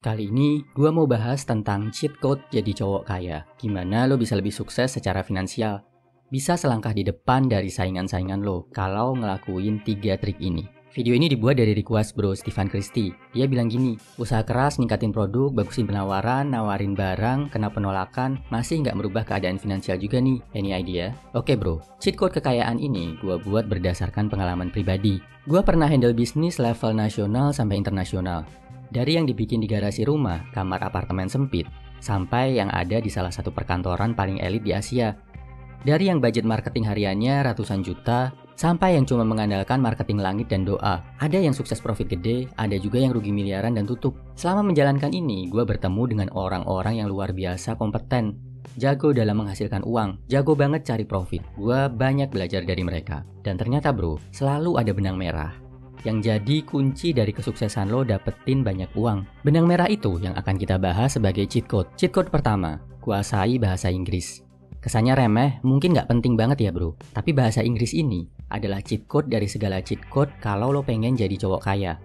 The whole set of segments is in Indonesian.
Kali ini gue mau bahas tentang cheat code jadi cowok kaya. Gimana lo bisa lebih sukses secara finansial. Bisa selangkah di depan dari saingan-saingan lo kalau ngelakuin 3 trik ini. Video ini dibuat dari request bro Stefan Christie. Dia bilang gini, usaha keras ningkatin produk, bagusin penawaran, nawarin barang, kena penolakan, masih nggak merubah keadaan finansial juga nih. Any idea? Oke bro, cheat code kekayaan ini gue buat berdasarkan pengalaman pribadi. Gue pernah handle bisnis level nasional sampai internasional. Dari yang dibikin di garasi rumah, kamar apartemen sempit, sampai yang ada di salah satu perkantoran paling elit di Asia. Dari yang budget marketing hariannya ratusan juta, sampai yang cuma mengandalkan marketing langit dan doa. Ada yang sukses profit gede, ada juga yang rugi miliaran dan tutup. Selama menjalankan ini, gue bertemu dengan orang-orang yang luar biasa kompeten. Jago dalam menghasilkan uang, jago banget cari profit. Gue banyak belajar dari mereka. Dan ternyata bro, selalu ada benang merah yang jadi kunci dari kesuksesan lo dapetin banyak uang. Benang merah itu yang akan kita bahas sebagai cheat code. Cheat code pertama, kuasai bahasa Inggris. Kesannya remeh, mungkin nggak penting banget ya bro. Tapi bahasa Inggris ini adalah cheat code dari segala cheat code kalau lo pengen jadi cowok kaya.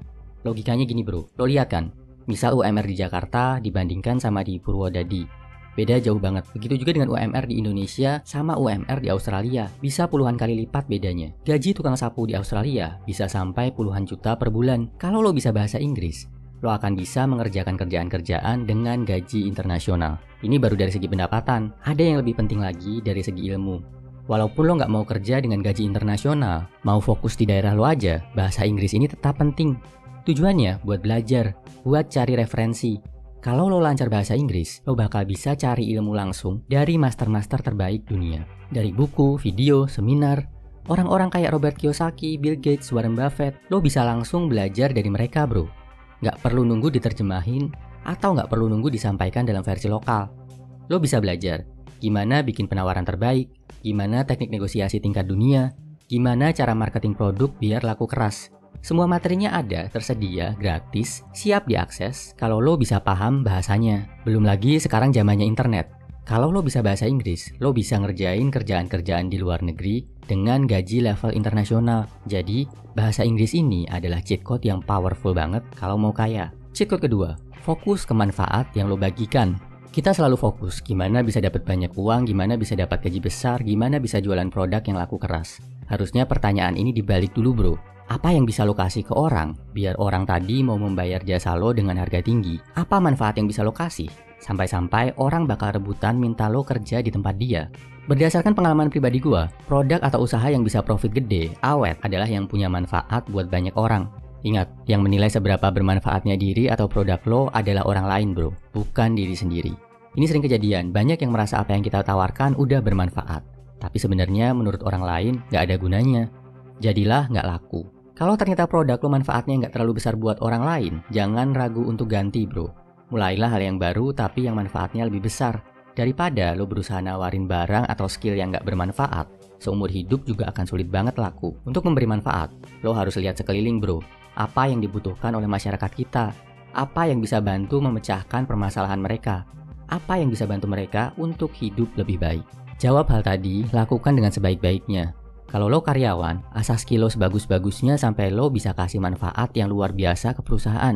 Logikanya gini bro, lo lihat kan? Misal UMR di Jakarta dibandingkan sama di Purwodadi. Beda jauh banget. Begitu juga dengan UMR di Indonesia sama UMR di Australia. Bisa puluhan kali lipat bedanya. Gaji tukang sapu di Australia bisa sampai puluhan juta per bulan. Kalau lo bisa bahasa Inggris, lo akan bisa mengerjakan kerjaan-kerjaan dengan gaji internasional. Ini baru dari segi pendapatan. Ada yang lebih penting lagi dari segi ilmu. Walaupun lo nggak mau kerja dengan gaji internasional, mau fokus di daerah lo aja, bahasa Inggris ini tetap penting. Tujuannya buat belajar, buat cari referensi. Kalau lo lancar bahasa Inggris, lo bakal bisa cari ilmu langsung dari master-master terbaik dunia. Dari buku, video, seminar, orang-orang kayak Robert Kiyosaki, Bill Gates, Warren Buffett, lo bisa langsung belajar dari mereka bro. Nggak perlu nunggu diterjemahin, atau nggak perlu nunggu disampaikan dalam versi lokal. Lo bisa belajar gimana bikin penawaran terbaik, gimana teknik negosiasi tingkat dunia, gimana cara marketing produk biar laku keras. Semua materinya ada, tersedia, gratis, siap diakses kalau lo bisa paham bahasanya. Belum lagi sekarang zamannya internet. Kalau lo bisa bahasa Inggris, lo bisa ngerjain kerjaan-kerjaan di luar negeri dengan gaji level internasional. Jadi, bahasa Inggris ini adalah cheat code yang powerful banget kalau mau kaya. Cheat code kedua, fokus ke manfaat yang lo bagikan. Kita selalu fokus gimana bisa dapat banyak uang, gimana bisa dapat gaji besar, gimana bisa jualan produk yang laku keras. Harusnya pertanyaan ini dibalik dulu bro. Apa yang bisa lo kasih ke orang, biar orang tadi mau membayar jasa lo dengan harga tinggi? Apa manfaat yang bisa lo kasih? Sampai-sampai orang bakal rebutan minta lo kerja di tempat dia. Berdasarkan pengalaman pribadi gua, produk atau usaha yang bisa profit gede, awet, adalah yang punya manfaat buat banyak orang. Ingat, yang menilai seberapa bermanfaatnya diri atau produk lo adalah orang lain bro, bukan diri sendiri. Ini sering kejadian, banyak yang merasa apa yang kita tawarkan udah bermanfaat. Tapi sebenarnya menurut orang lain nggak ada gunanya. Jadilah nggak laku. Kalau ternyata produk lo manfaatnya nggak terlalu besar buat orang lain, jangan ragu untuk ganti bro. Mulailah hal yang baru tapi yang manfaatnya lebih besar. Daripada lo berusaha nawarin barang atau skill yang nggak bermanfaat, seumur hidup juga akan sulit banget laku. Untuk memberi manfaat, lo harus lihat sekeliling bro. Apa yang dibutuhkan oleh masyarakat kita? Apa yang bisa bantu memecahkan permasalahan mereka? Apa yang bisa bantu mereka untuk hidup lebih baik? Jawab hal tadi, lakukan dengan sebaik-baiknya. Kalau lo karyawan, asah skill lo sebagus-bagusnya sampai lo bisa kasih manfaat yang luar biasa ke perusahaan.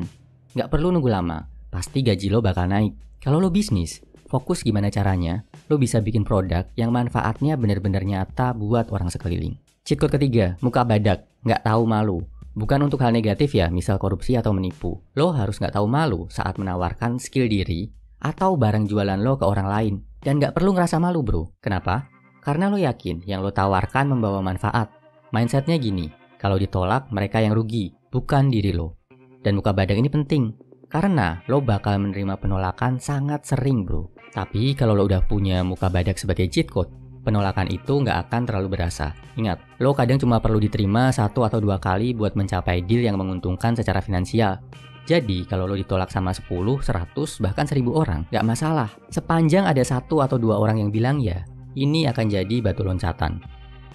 Nggak perlu nunggu lama, pasti gaji lo bakal naik. Kalau lo bisnis, fokus gimana caranya, lo bisa bikin produk yang manfaatnya benar-benar nyata buat orang sekeliling. Cheat code ketiga, muka badak, nggak tahu malu. Bukan untuk hal negatif ya, misal korupsi atau menipu. Lo harus nggak tahu malu saat menawarkan skill diri atau barang jualan lo ke orang lain. Dan nggak perlu ngerasa malu bro. Kenapa? Karena lo yakin yang lo tawarkan membawa manfaat. Mindsetnya gini, kalau ditolak mereka yang rugi, bukan diri lo. Dan muka badak ini penting, karena lo bakal menerima penolakan sangat sering bro. Tapi kalau lo udah punya muka badak sebagai cheat code, penolakan itu nggak akan terlalu berasa. Ingat, lo kadang cuma perlu diterima 1 atau 2 kali buat mencapai deal yang menguntungkan secara finansial. Jadi kalau lo ditolak sama 10, 100, bahkan 1000 orang, nggak masalah. Sepanjang ada 1 atau 2 orang yang bilang ya, ini akan jadi batu loncatan.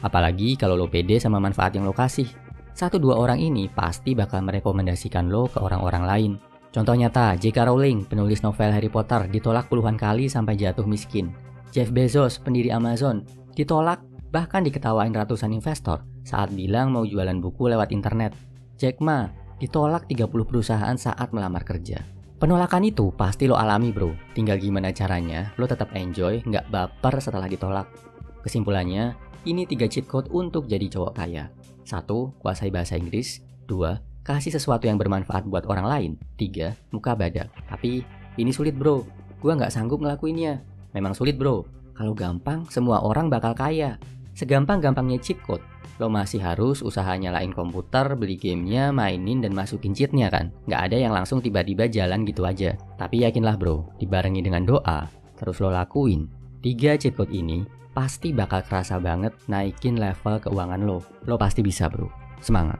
Apalagi kalau lo pede sama manfaat yang lo kasih. 1-2 orang ini pasti bakal merekomendasikan lo ke orang-orang lain. Contoh nyata, J.K. Rowling, penulis novel Harry Potter, ditolak puluhan kali sampai jatuh miskin. Jeff Bezos, pendiri Amazon, ditolak bahkan diketawain ratusan investor saat bilang mau jualan buku lewat internet. Jack Ma, ditolak 30 perusahaan saat melamar kerja. Penolakan itu pasti lo alami bro. Tinggal gimana caranya lo tetap enjoy, nggak baper setelah ditolak. Kesimpulannya, ini 3 cheat code untuk jadi cowok kaya. 1. Kuasai bahasa Inggris. 2. Kasih sesuatu yang bermanfaat buat orang lain. 3. Muka badak. Tapi ini sulit bro, gua nggak sanggup ngelakuinnya. Memang sulit bro. Kalau gampang, semua orang bakal kaya. Segampang-gampangnya cheat code, lo masih harus usaha nyalain komputer, beli gamenya, mainin dan masukin cheatnya kan. Nggak ada yang langsung tiba-tiba jalan gitu aja. Tapi yakinlah bro, dibarengi dengan doa, terus lo lakuin 3 cheat code ini, pasti bakal kerasa banget naikin level keuangan lo. Lo pasti bisa bro, semangat.